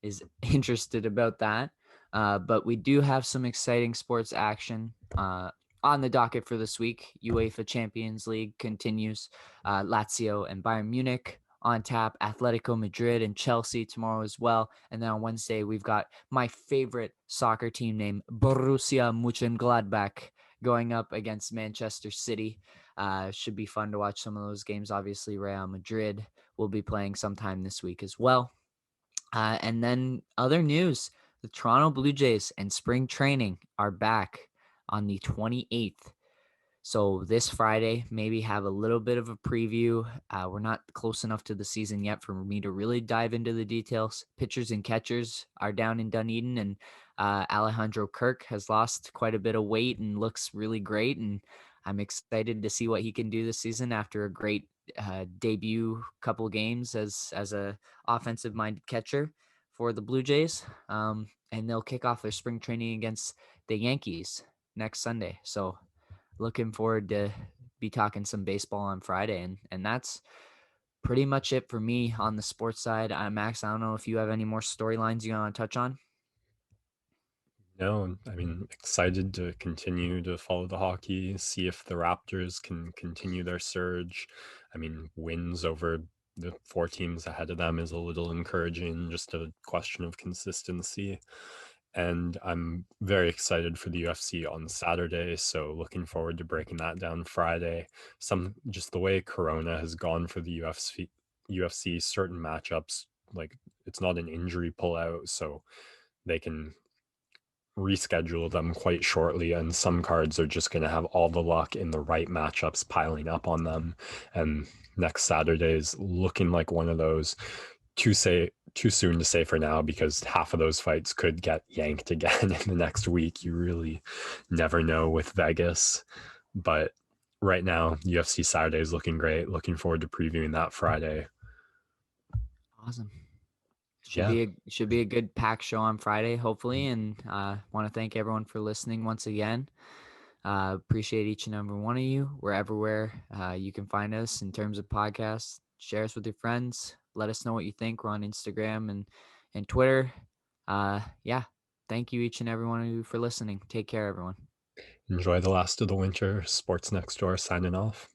is interested about that. But we do have some exciting sports action on the docket for this week. UEFA Champions League continues. Lazio and Bayern Munich on tap. Atletico Madrid and Chelsea tomorrow as well. And then on Wednesday, we've got my favorite soccer team named Borussia Mönchengladbach going up against Manchester City. Should be fun to watch some of those games. Obviously, Real Madrid will be playing sometime this week as well. And then other news, the Toronto Blue Jays and spring training are back on the 28th. So this Friday, maybe have a little bit of a preview. We're not close enough to the season yet for me to really dive into the details. Pitchers and catchers are down in Dunedin, and Alejandro Kirk has lost quite a bit of weight and looks really great. And I'm excited to see what he can do this season after a great debut couple games as a offensive minded catcher for the Blue Jays. And they'll kick off their spring training against the Yankees next Sunday. So looking forward to be talking some baseball on Friday. And that's pretty much it for me on the sports side. Max, I don't know if you have any more storylines you want to touch on. No, I mean, excited to continue to follow the hockey, see if the Raptors can continue their surge. I mean, wins over the 4 teams ahead of them is a little encouraging, just a question of consistency. And I'm very excited for the UFC on Saturday, so looking forward to breaking that down Friday. Just the way Corona has gone for the UFC, certain matchups, like it's not an injury pullout, so they can reschedule them quite shortly, and some cards are just going to have all the luck in the right matchups piling up on them. And next Saturday is looking like one of those. Too soon to say for now, because half of those fights could get yanked again in the next week. You really never know with Vegas, but right now UFC Saturday is looking great. Looking forward to previewing that Friday. Awesome. Yeah. Should be a good pack show on Friday, hopefully. And want to thank everyone for listening once again. Appreciate each and every one of you. We're everywhere. You can find us in terms of podcasts. Share us with your friends. Let us know what you think. We're on Instagram and Twitter. Yeah. Thank you each and every one of you for listening. Take care, everyone. Enjoy the last of the winter. Sports Next Door signing off.